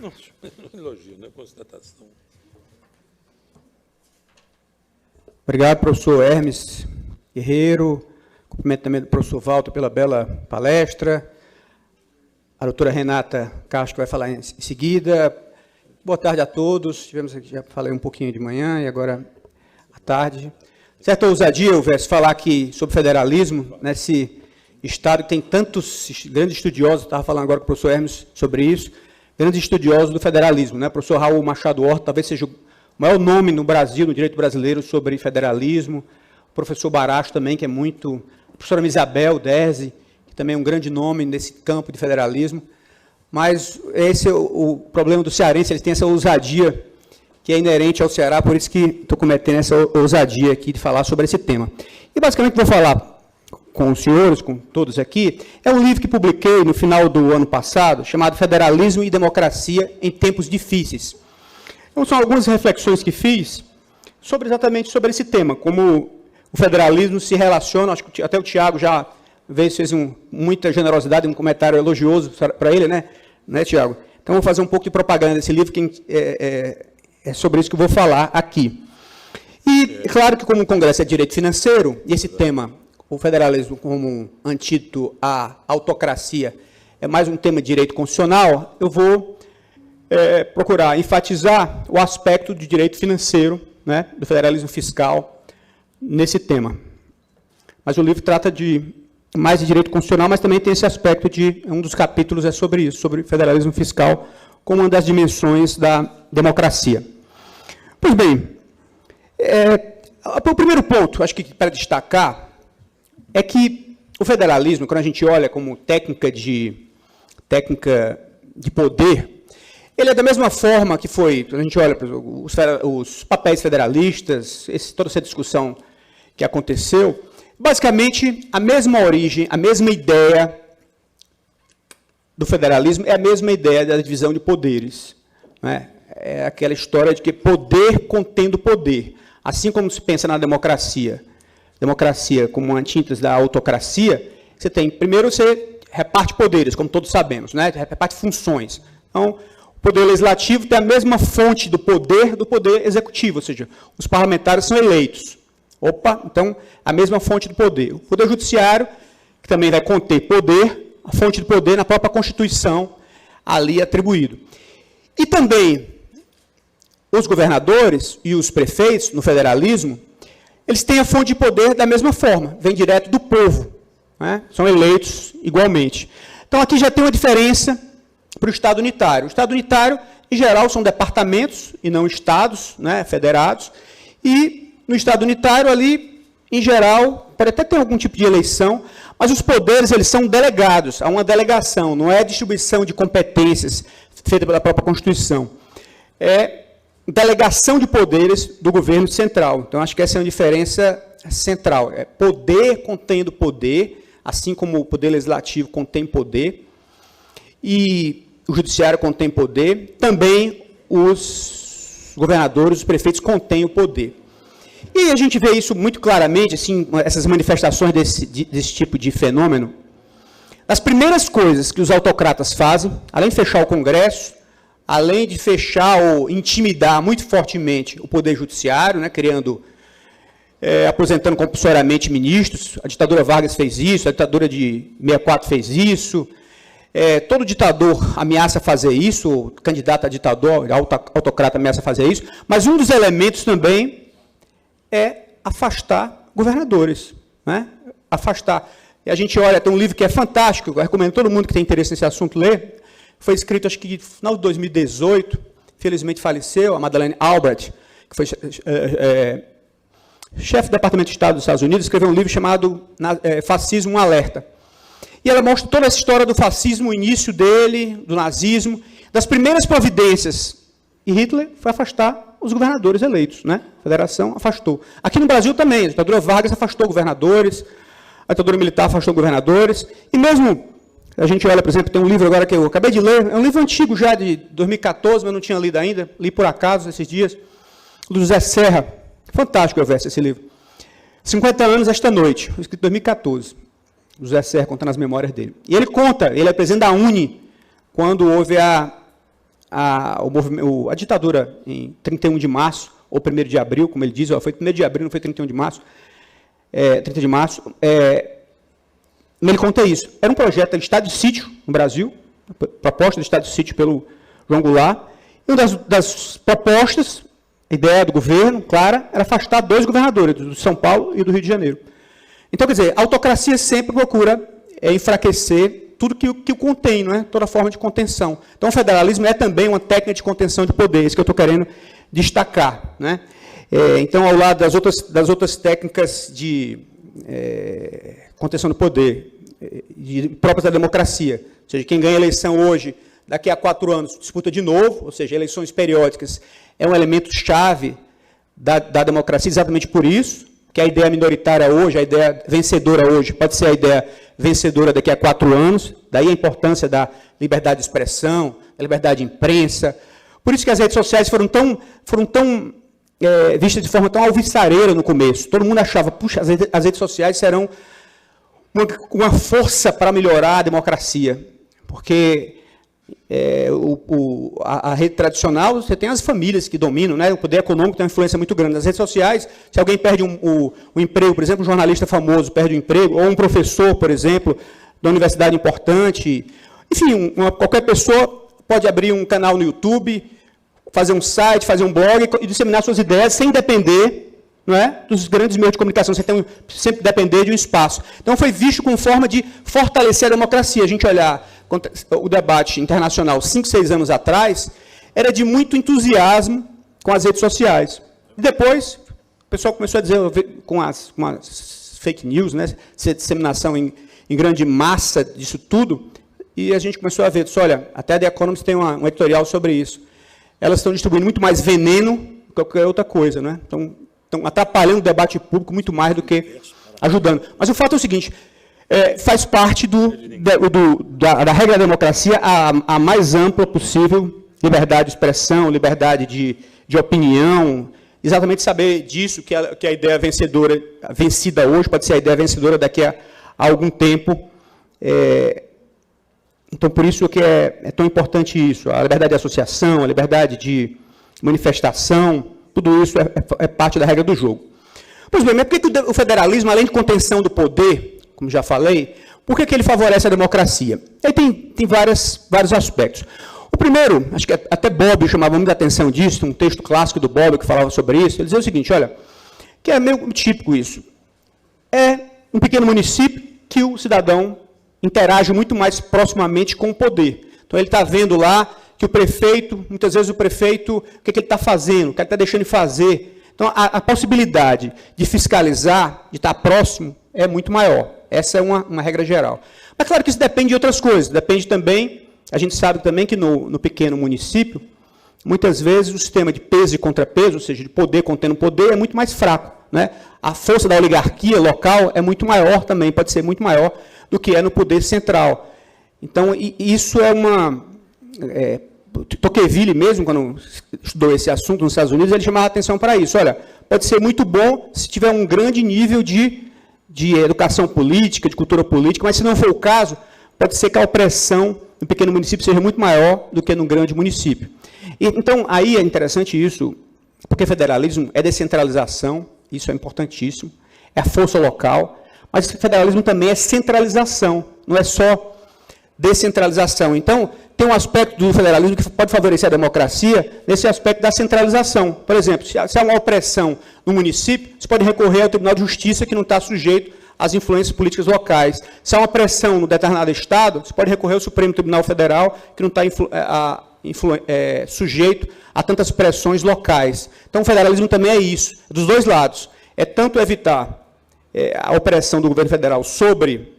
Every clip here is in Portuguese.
Não, elogio, não é constatação. Obrigado, professor Hermes Guerreiro. Cumprimento também do professor Walter pela bela palestra. A doutora Renata Castro vai falar em seguida. Boa tarde a todos. Tivemos aqui, já falei um pouquinho de manhã e agora à tarde. Certa ousadia, houvesse falar aqui sobre federalismo, nesse Estado que tem tantos grandes estudiosos, estava falando agora com o professor Hermes sobre isso, grandes estudiosos do federalismo, né? O professor Raul Machado Horta talvez seja o maior nome no Brasil, no direito brasileiro, sobre federalismo. O professor Baracho também, que é muito... A professora Isabel Derzi, que também é um grande nome nesse campo de federalismo. Mas esse é o problema do cearense, ele tem essa ousadia que é inerente ao Ceará, por isso que estou cometendo essa ousadia aqui de falar sobre esse tema. E, basicamente, vou falar com os senhores, com todos aqui, é um livro que publiquei no final do ano passado, chamado Federalismo e Democracia em Tempos Difíceis. Então, são algumas reflexões que fiz exatamente sobre esse tema, como o federalismo se relaciona, acho que até o Tiago já fez muita generosidade, um comentário elogioso para ele, né, Tiago? Então, vou fazer um pouco de propaganda desse livro, que é sobre isso que eu vou falar aqui. E, claro que como o Congresso é direito financeiro, e esse tema, o federalismo como um antídoto à autocracia, é mais um tema de direito constitucional, eu vou procurar enfatizar o aspecto de direito financeiro, né, do federalismo fiscal, nesse tema. Mas o livro trata mais de direito constitucional, mas também tem esse aspecto um dos capítulos é sobre isso, sobre federalismo fiscal, como uma das dimensões da democracia. Pois bem, o primeiro ponto, acho que para destacar, é que o federalismo, quando a gente olha como técnica de poder, ele é da mesma forma que foi, quando a gente olha para os papéis federalistas, toda essa discussão que aconteceu, basicamente, a mesma origem, a mesma ideia do federalismo é a mesma ideia da divisão de poderes, né? É aquela história de que poder contendo poder. Assim como se pensa na democracia como antíntese da autocracia, primeiro você reparte poderes, como todos sabemos, né? Reparte funções. Então, o poder legislativo tem a mesma fonte do poder executivo, ou seja, os parlamentares são eleitos. Então, a mesma fonte do poder. O poder judiciário, que também vai conter poder, a fonte do poder na própria Constituição, ali atribuído. E também, os governadores e os prefeitos, no federalismo, eles têm a fonte de poder da mesma forma, vem direto do povo, né? São eleitos igualmente. Então, aqui já tem uma diferença para o Estado unitário. O Estado unitário, em geral, são departamentos e não estados, né, federados, e no Estado unitário, ali, em geral, pode até ter algum tipo de eleição, mas os poderes, eles são delegados, há uma delegação, não é distribuição de competências feita pela própria Constituição. É delegação de poderes do governo central. Então, acho que essa é uma diferença central. É poder contendo poder, assim como o poder legislativo contém poder, e o judiciário contém poder, também os governadores, os prefeitos contêm o poder. E a gente vê isso muito claramente, assim, essas manifestações desse tipo de fenômeno. As primeiras coisas que os autocratas fazem, além de fechar o Congresso, além de fechar ou intimidar muito fortemente o Poder Judiciário, né, aposentando compulsoriamente ministros, a ditadura Vargas fez isso, a ditadura de 64 fez isso, todo ditador ameaça fazer isso, o candidato a ditador, autocrata ameaça fazer isso, mas um dos elementos também é afastar governadores, né? Afastar. E a gente olha, tem um livro que é fantástico, eu recomendo todo mundo que tem interesse nesse assunto ler, foi escrito, acho que no final de 2018, felizmente faleceu, a Madeleine Albright, que foi chefe do Departamento de Estado dos Estados Unidos, escreveu um livro chamado Fascismo, um Alerta. E ela mostra toda essa história do fascismo, o início dele, do nazismo, das primeiras providências. E Hitler foi afastar os governadores eleitos, né? A federação afastou. Aqui no Brasil também, a ditadura Vargas afastou governadores, a ditadura militar afastou governadores, e mesmo, a gente olha, por exemplo, tem um livro agora que eu acabei de ler, é um livro antigo já, de 2014, mas eu não tinha lido ainda, li por acaso esses dias, do José Serra, fantástico eu ver esse livro. 50 anos esta noite, escrito em 2014, José Serra contando as memórias dele. E ele conta, ele é presidente da UNE, quando houve a a ditadura em 31 de março, ou 1º de abril, como ele diz, foi 1º de abril, não foi 31 de março, 30 de março, ele conta isso. Era um projeto de estado de sítio no Brasil, proposta de estado de sítio pelo João Goulart, e uma das propostas, a ideia do governo, clara, era afastar 2 governadores, do São Paulo e do Rio de Janeiro. Então, quer dizer, a autocracia sempre procura enfraquecer tudo que o contém, não é? Toda forma de contenção. Então, o federalismo é também uma técnica de contenção de poder, isso que eu estou querendo destacar, né? Então, ao lado das outras técnicas de contenção do poder, próprias da democracia, ou seja, quem ganha a eleição hoje, daqui a 4 anos, disputa de novo, ou seja, eleições periódicas é um elemento chave da democracia, exatamente por isso, que a ideia minoritária hoje, a ideia vencedora hoje, pode ser a ideia vencedora daqui a 4 anos, daí a importância da liberdade de expressão, da liberdade de imprensa. Por isso que as redes sociais foram tão vistas de forma tão alvissareira no começo. Todo mundo achava, puxa, as redes sociais serão uma força para melhorar a democracia, porque a rede tradicional, você tem as famílias que dominam, né? O poder econômico tem uma influência muito grande. Nas redes sociais, se alguém perde um emprego, por exemplo, um jornalista famoso perde um emprego, ou um professor, por exemplo, da universidade importante, enfim, qualquer pessoa pode abrir um canal no YouTube, fazer um site, fazer um blog e disseminar suas ideias sem depender, não é, dos grandes meios de comunicação, você tem sempre depender de um espaço. Então, foi visto como forma de fortalecer a democracia. A gente olhar o debate internacional 5, 6 anos atrás, era de muito entusiasmo com as redes sociais. E depois, o pessoal começou a dizer, com as fake news, né, disseminação em grande massa disso tudo, e a gente começou a ver, disse, olha, até a The Economist tem um editorial sobre isso. Elas estão distribuindo muito mais veneno do que qualquer outra coisa, né? Estão atrapalhando o debate público muito mais do que ajudando. Mas o fato é o seguinte, faz parte da regra da democracia a mais ampla possível, liberdade de expressão, liberdade de opinião, exatamente saber disso, que a ideia vencida hoje, pode ser a ideia vencedora daqui a algum tempo. Então, por isso que é tão importante isso, a liberdade de associação, a liberdade de manifestação, tudo isso é parte da regra do jogo. Pois bem, mas por que o federalismo, além de contenção do poder, como já falei, por que ele favorece a democracia? Aí tem vários aspectos. O primeiro, acho que até Bobbio chamava muita atenção disso, um texto clássico do Bobbio que falava sobre isso, ele dizia o seguinte, olha, que é meio típico isso, é um pequeno município que o cidadão interage muito mais proximamente com o poder. Então, ele está vendo lá que o prefeito, muitas vezes o prefeito, o que ele está fazendo, o que ele está deixando de fazer. Então, a possibilidade de fiscalizar, de estar próximo, é muito maior. Essa é uma regra geral. Mas, claro que isso depende de outras coisas. Depende também, a gente sabe também que no pequeno município, muitas vezes o sistema de peso e contrapeso, ou seja, de poder contendo poder, é muito mais fraco, né? A força da oligarquia local é muito maior também, pode ser muito maior do que é no poder central. Então, isso é uma... Tocqueville mesmo, quando estudou esse assunto nos Estados Unidos, ele chamava a atenção para isso. Olha, pode ser muito bom se tiver um grande nível de educação política, de cultura política, mas se não for o caso, pode ser que a opressão no pequeno município seja muito maior do que no grande município. Então, aí é interessante isso, porque federalismo é descentralização, isso é importantíssimo, é a força local, mas federalismo também é centralização, não é só descentralização. Então, tem um aspecto do federalismo que pode favorecer a democracia nesse aspecto da centralização. Por exemplo, se há uma opressão no município, você pode recorrer ao Tribunal de Justiça, que não está sujeito às influências políticas locais. Se há uma pressão no determinado Estado, você pode recorrer ao Supremo Tribunal Federal, que não está sujeito a tantas pressões locais. Então, o federalismo também é isso, dos dois lados. É tanto evitar a opressão do governo federal sobre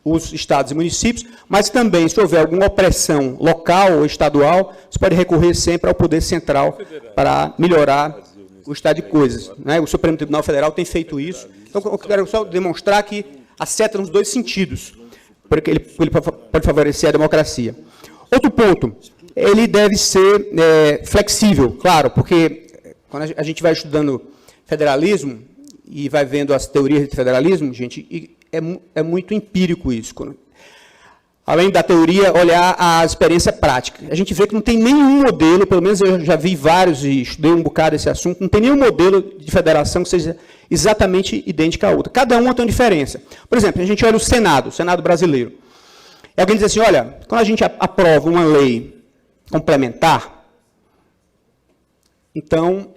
os estados e municípios, mas também, se houver alguma opressão local ou estadual, você pode recorrer sempre ao poder central para melhorar o estado de coisas, né? O Supremo Tribunal Federal tem feito isso. Então, eu quero só demonstrar que acerta nos dois sentidos, porque ele pode favorecer a democracia. Outro ponto, ele deve ser flexível, claro, porque quando a gente vai estudando federalismo e vai vendo as teorias de federalismo, gente, é muito empírico isso. além da teoria, olhar a experiência prática. A gente vê que não tem nenhum modelo, pelo menos eu já vi vários e estudei um bocado esse assunto, não tem nenhum modelo de federação que seja exatamente idêntica à outra. Cada uma tem uma diferença. Por exemplo, a gente olha o Senado brasileiro. E alguém diz assim, olha, quando a gente aprova uma lei complementar, então,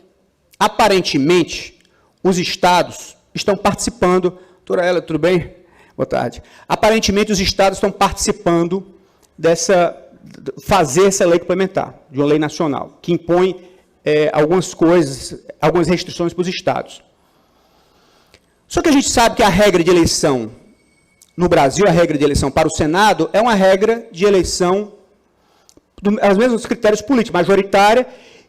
aparentemente, os estados estão participando. Doutora Ela, tudo bem? Boa tarde. Aparentemente, os estados estão participando fazer essa lei complementar, de uma lei nacional, que impõe algumas coisas, algumas restrições para os estados. Só que a gente sabe que a regra de eleição no Brasil, a regra de eleição para o Senado, é uma regra de eleição, aos mesmos critérios políticos, majoritária,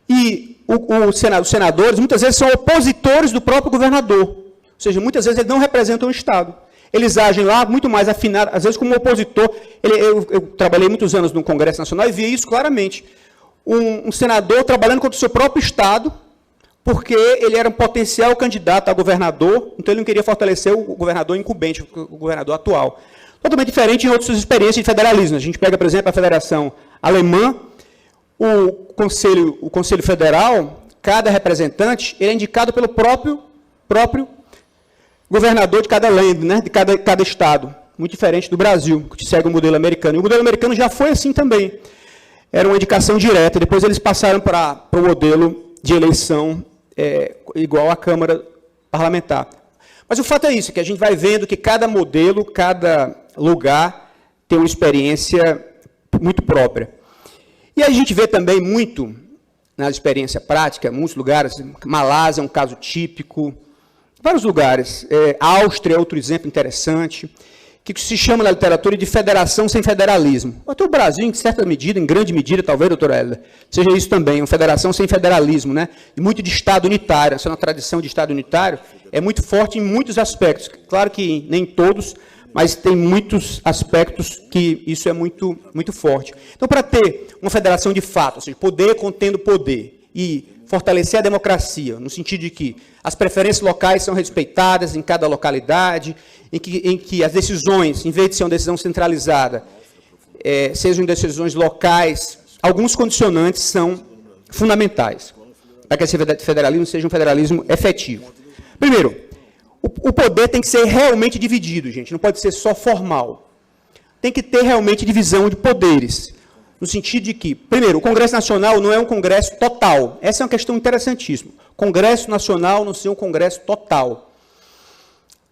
e os senadores, muitas vezes, são opositores do próprio governador. Ou seja, muitas vezes eles não representam o Estado. Eles agem lá muito mais afinados, às vezes como opositor. Eu trabalhei muitos anos no Congresso Nacional e via isso claramente. Um senador trabalhando contra o seu próprio Estado, porque ele era um potencial candidato a governador, então ele não queria fortalecer o governador incumbente, o governador atual. Totalmente diferente em outras experiências de federalismo. A gente pega, por exemplo, a Federação Alemã, o Conselho Federal, cada representante, ele é indicado pelo próprio governador de cada land, né, de cada estado. Muito diferente do Brasil, que segue o modelo americano. E o modelo americano já foi assim também. Era uma indicação direta. Depois eles passaram para o modelo de eleição igual à Câmara Parlamentar. Mas o fato é isso, que a gente vai vendo que cada modelo, cada lugar tem uma experiência muito própria. E a gente vê também muito, na experiência prática, muitos lugares, Malásia é um caso típico, vários lugares, Áustria é outro exemplo interessante, que se chama na literatura de federação sem federalismo. Até o Brasil, em certa medida, em grande medida, talvez, doutora Hélida, seja isso também, uma federação sem federalismo, né? E muito de Estado unitário, essa é uma tradição de Estado unitário, é muito forte em muitos aspectos. Claro que nem todos, mas tem muitos aspectos que isso é muito, muito forte. Então, para ter uma federação de fato, ou seja, poder contendo poder, e fortalecer a democracia, no sentido de que as preferências locais são respeitadas em cada localidade, em que as decisões, em vez de ser uma decisão centralizada, sejam decisões locais, alguns condicionantes são fundamentais para que esse federalismo seja um federalismo efetivo. Primeiro, o poder tem que ser realmente dividido, gente, não pode ser só formal. Tem que ter realmente divisão de poderes, no sentido de que, primeiro, o Congresso Nacional não é um Congresso total. Essa é uma questão interessantíssima. Congresso Nacional não ser um Congresso total.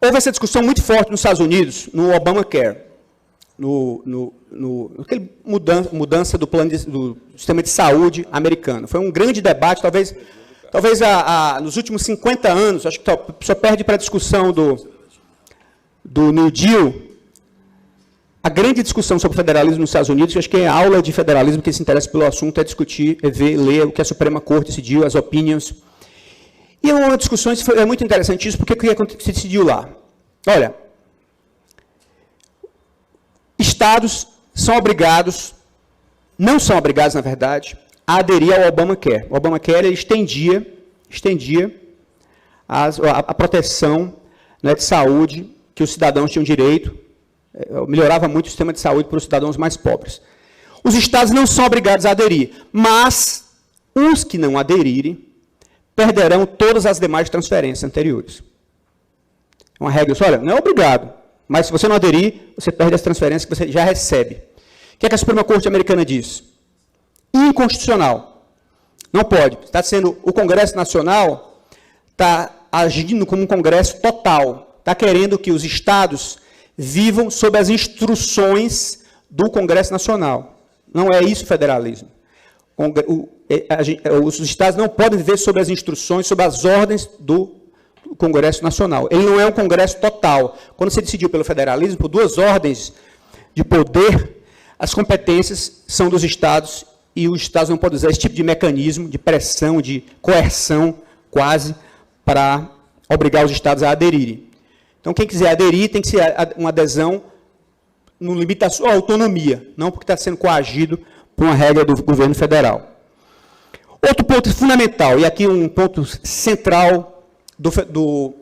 Houve essa discussão muito forte nos Estados Unidos, no Obamacare, aquele mudança do plano do sistema de saúde americano. Foi um grande debate, talvez nos últimos 50 anos, acho que só perde para a discussão do New Deal. A grande discussão sobre federalismo nos Estados Unidos, acho que é a aula de federalismo que se interessa pelo assunto, é discutir, ler o que a Suprema Corte decidiu, as opinions. E é uma discussão, é muito interessante isso, porque o que se decidiu lá? Olha, estados são obrigados, não são obrigados, na verdade, a aderir ao Obamacare. O Obamacare estendia a proteção, né, de saúde que os cidadãos tinham direito, melhorava muito o sistema de saúde para os cidadãos mais pobres. Os estados não são obrigados a aderir, mas os que não aderirem perderão todas as demais transferências anteriores. É uma regra, olha, não é obrigado, mas se você não aderir, você perde as transferências que você já recebe. O que é que a Suprema Corte americana diz? Inconstitucional. Não pode. Está sendo, o Congresso Nacional está agindo como um Congresso total. Está querendo que os estados vivam sob as instruções do Congresso Nacional. Não é isso federalismo. Os estados não podem viver sob as instruções, sob as ordens do Congresso Nacional. Ele não é um Congresso total. Quando se decidiu pelo federalismo, por duas ordens de poder, as competências são dos estados e os estados não podem usar esse tipo de mecanismo, de pressão, de coerção, quase, para obrigar os estados a aderirem. Então, quem quiser aderir tem que ser uma adesão no limite da sua autonomia, não porque está sendo coagido por uma regra do governo federal. Outro ponto fundamental, e aqui um ponto central do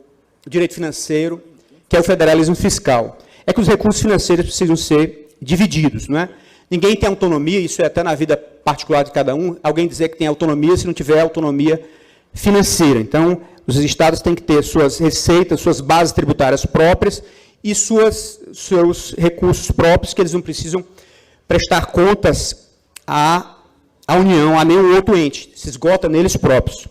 direito financeiro, que é o federalismo fiscal, é que os recursos financeiros precisam ser divididos, não é? Ninguém tem autonomia, isso é até na vida particular de cada um, alguém dizer que tem autonomia se não tiver autonomia financeira. Então, os estados têm que ter suas receitas, suas bases tributárias próprias e seus recursos próprios, que eles não precisam prestar contas à União, a nenhum outro ente, se esgota neles próprios.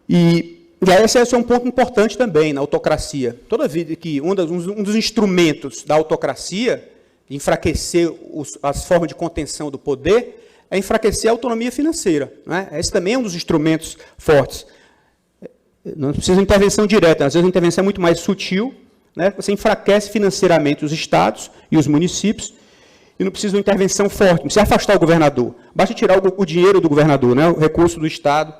E esse é um ponto importante também na autocracia. Toda vida que um dos instrumentos da autocracia, de enfraquecer as formas de contenção do poder, é enfraquecer a autonomia financeira. Não é? Esse também é um dos instrumentos fortes. Não precisa de intervenção direta, às vezes a intervenção é muito mais sutil, né? Você enfraquece financeiramente os estados e os municípios, e não precisa de uma intervenção forte, não precisa afastar o governador. Basta tirar o dinheiro do governador, né? O recurso do estado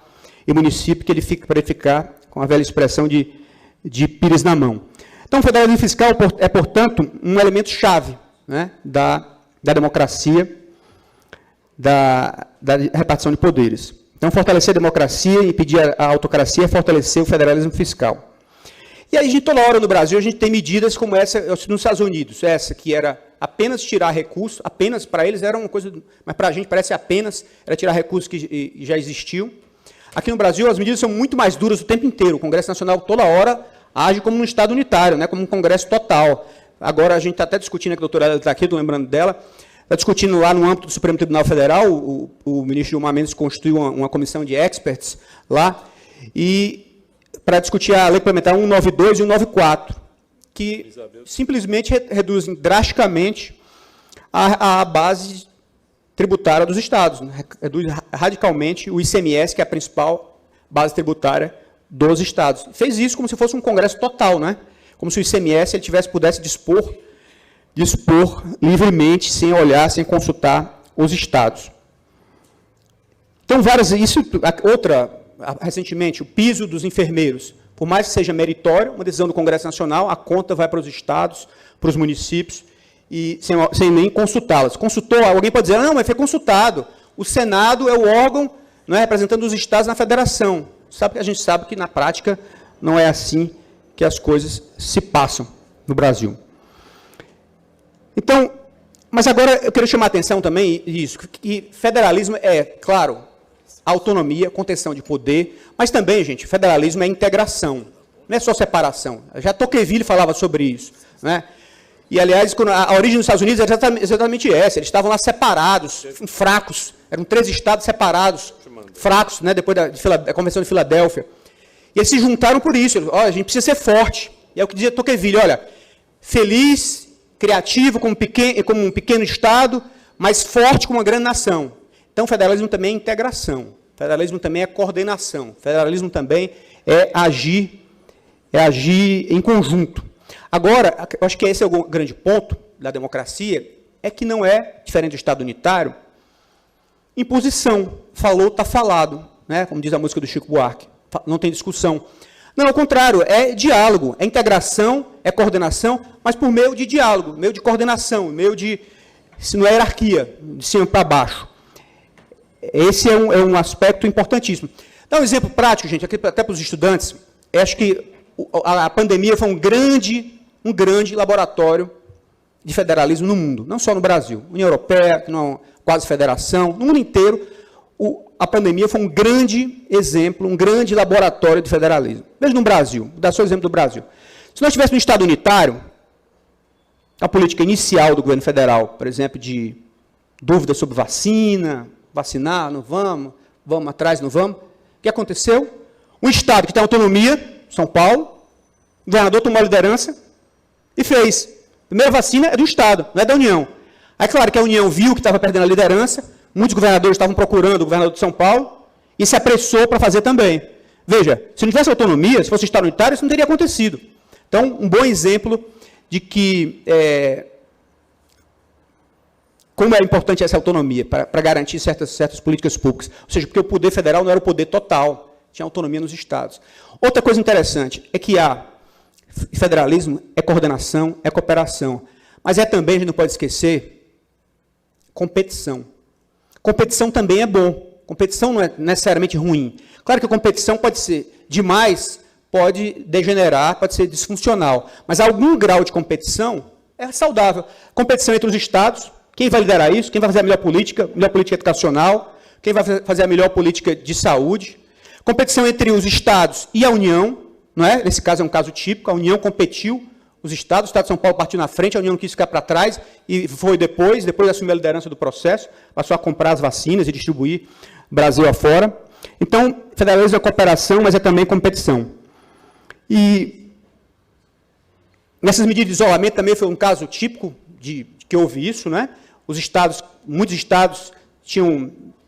e município, que ele fica para ficar com a velha expressão de pires na mão. Então, o federalismo fiscal é, portanto, um elemento-chave, né, da democracia, da repartição de poderes. Então, fortalecer a democracia e impedir a autocracia é fortalecer o federalismo fiscal. E aí, toda hora no Brasil, a gente tem medidas como essa nos Estados Unidos, essa que era apenas tirar recursos, apenas para eles era uma coisa, mas para a gente parece apenas, era tirar recursos que já existiam. Aqui no Brasil, as medidas são muito mais duras o tempo inteiro. O Congresso Nacional, toda hora, age como um Estado unitário, né, como um Congresso total. Agora, a gente está até discutindo, que a doutora Ela está aqui, estou lembrando dela, está discutindo lá no âmbito do Supremo Tribunal Federal, o ministro Gilmar Mendes constituiu uma comissão de experts lá, e para discutir a lei complementar 192 e 194, que simplesmente reduzem drasticamente a base tributária dos estados, né? Reduz radicalmente o ICMS, que é a principal base tributária dos estados. Fez isso como se fosse um congresso total, né? Como se o ICMS ele pudesse dispor livremente, sem olhar, sem consultar os estados. Então, recentemente, o piso dos enfermeiros, por mais que seja meritório, uma decisão do Congresso Nacional, a conta vai para os estados, para os municípios, e sem nem consultá-las. Consultou, alguém pode dizer, não, mas foi consultado. O Senado é o órgão, não é, representando os estados na federação. A gente sabe que, na prática, não é assim que as coisas se passam no Brasil. Então, mas agora eu quero chamar a atenção também isso, que federalismo é, claro, autonomia, contenção de poder, mas também, gente, federalismo é integração, não é só separação. Já Tocqueville falava sobre isso, né? E, aliás, a origem dos Estados Unidos é exatamente essa, eles estavam lá separados, fracos, eram 3 estados separados, fracos, né, depois da Convenção de Filadélfia. E eles se juntaram por isso, a gente precisa ser forte. E é o que dizia Tocqueville, olha, feliz, criativo como um pequeno Estado, mas forte como uma grande nação. Então, federalismo também é integração, federalismo também é coordenação, federalismo também é agir em conjunto. Agora, eu acho que esse é o grande ponto da democracia, é que não é, diferente do Estado unitário, imposição. Falou, está falado, né? Como diz a música do Chico Buarque, não tem discussão. Não, ao contrário, é diálogo, é integração, é coordenação, mas por meio de diálogo, meio de coordenação, meio de, se não é hierarquia, de cima para baixo. Esse é um aspecto importantíssimo. Dá um exemplo prático, gente, aqui, até para os estudantes. Eu acho que a pandemia foi um grande laboratório de federalismo no mundo, não só no Brasil. União Europeia, que não é quase federação, no mundo inteiro, a pandemia foi um grande exemplo, um grande laboratório de federalismo. Veja no Brasil, vou dar só o exemplo do Brasil. Se nós tivéssemos um Estado unitário, a política inicial do governo federal, por exemplo, de dúvidas sobre vacinar, não vamos atrás, não vamos. O que aconteceu? Um Estado que tem autonomia, São Paulo, o governador tomou a liderança e fez. A primeira vacina é do Estado, não é da União. Aí, claro que a União viu que estava perdendo a liderança, muitos governadores estavam procurando o governador de São Paulo e se apressou para fazer também. Veja, se não tivesse autonomia, se fosse Estado unitário, isso não teria acontecido. Então, um bom exemplo de que como é importante essa autonomia para garantir certas políticas públicas. Ou seja, porque o poder federal não era o poder total, tinha autonomia nos estados. Outra coisa interessante é que federalismo é coordenação, é cooperação, mas é também, a gente não pode esquecer, competição. Competição também é bom. Competição não é necessariamente ruim. Claro que a competição pode ser demais, pode degenerar, pode ser disfuncional. Mas algum grau de competição É saudável. Competição entre os estados, quem vai liderar isso? Quem vai fazer a melhor política educacional? Quem vai fazer a melhor política de saúde? Competição entre os estados e a União, não é? Nesse caso é um caso típico, a União competiu, os estados, o Estado de São Paulo partiu na frente, a União não quis ficar para trás, e foi depois assumiu a liderança do processo, passou a comprar as vacinas e distribuir Brasil afora. Então, federalismo é cooperação, mas é também competição. E nessas medidas de isolamento também foi um caso típico de que houve isso, né? Os estados, muitos estados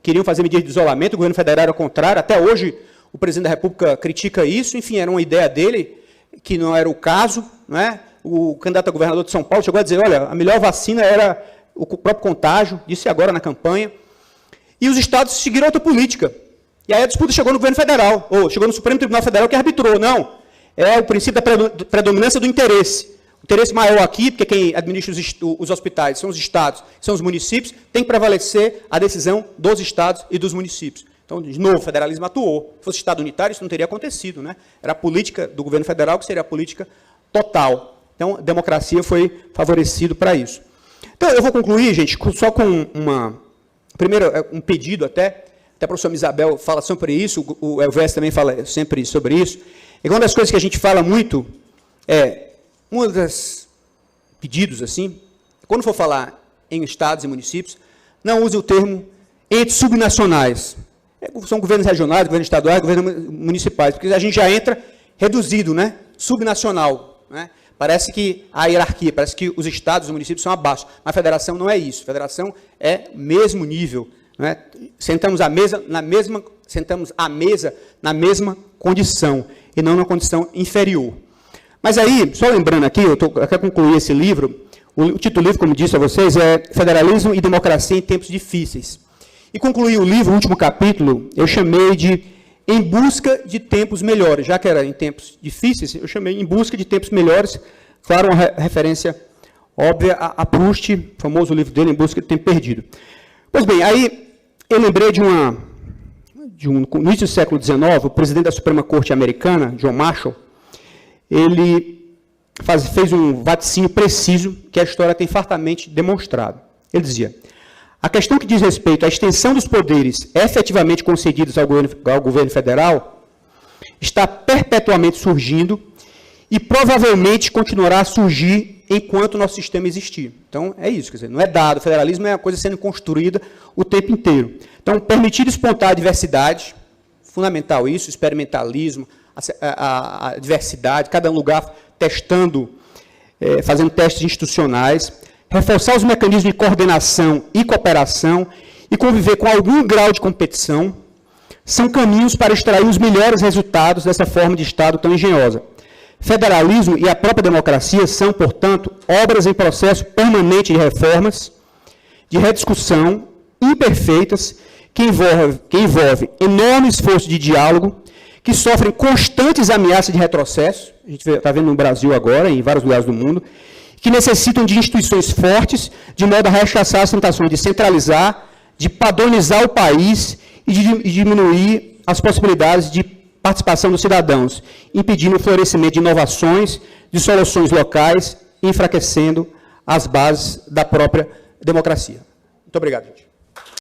queriam fazer medidas de isolamento, o governo federal era o contrário, até hoje o presidente da República critica isso, enfim, era uma ideia dele, que não era o caso, né? O candidato a governador de São Paulo chegou a dizer, olha, a melhor vacina era o próprio contágio, disse agora na campanha, e os estados seguiram outra política. E aí a disputa chegou no governo federal, ou chegou no Supremo Tribunal Federal que arbitrou. Não, é o princípio da predominância do interesse. O interesse maior aqui, porque quem administra os hospitais são os estados, são os municípios, tem que prevalecer a decisão dos estados e dos municípios. Então, de novo, o federalismo atuou. Se fosse Estado unitário, isso não teria acontecido, né? Era a política do governo federal que seria a política total. Então, a democracia foi favorecido para isso. Então, eu vou concluir, gente, só com primeiro, um pedido até a professora Isabel fala sobre isso, o Elvésio também fala sempre sobre isso. E uma das coisas que a gente fala muito um dos pedidos, assim, quando for falar em estados e municípios, não use o termo entes subnacionais. São governos regionais, governos estaduais, governos municipais, porque a gente já entra reduzido, né? Subnacional. Né? Parece que a hierarquia, parece que os estados e os municípios são abaixo. Mas a federação não é isso. A federação é mesmo nível. Né? Sentamos à mesa na mesma condição, e não na condição inferior. Mas aí, só lembrando aqui, eu quero concluir esse livro, o título do livro, como disse a vocês, é Federalismo e Democracia em Tempos Difíceis. E concluí o livro, o último capítulo, eu chamei de Em Busca de Tempos Melhores. Já que era em tempos difíceis, eu chamei Em Busca de Tempos Melhores. Claro, uma referência óbvia a Proust, famoso livro dele, Em Busca de Tempo Perdido. Pois bem, aí eu lembrei no início do século XIX, o presidente da Suprema Corte americana, John Marshall, ele fez um vaticínio preciso que a história tem fartamente demonstrado. Ele dizia: a questão que diz respeito à extensão dos poderes efetivamente concedidos ao governo federal está perpetuamente surgindo e provavelmente continuará a surgir enquanto o nosso sistema existir. Então, é isso, quer dizer, não é dado, o federalismo é uma coisa sendo construída o tempo inteiro. Então, permitir despontar a diversidade, fundamental isso, experimentalismo, a diversidade, cada lugar testando, fazendo testes institucionais, reforçar os mecanismos de coordenação e cooperação e conviver com algum grau de competição, são caminhos para extrair os melhores resultados dessa forma de Estado tão engenhosa. Federalismo e a própria democracia são, portanto, obras em processo permanente de reformas, de rediscussão, imperfeitas, que envolve enorme esforço de diálogo, que sofrem constantes ameaças de retrocesso, a gente está vendo no Brasil agora, em vários lugares do mundo, que necessitam de instituições fortes, de modo a rechaçar as tentações de centralizar, de padronizar o país e de diminuir as possibilidades de participação dos cidadãos, impedindo o florescimento de inovações, de soluções locais, enfraquecendo as bases da própria democracia. Muito obrigado, gente.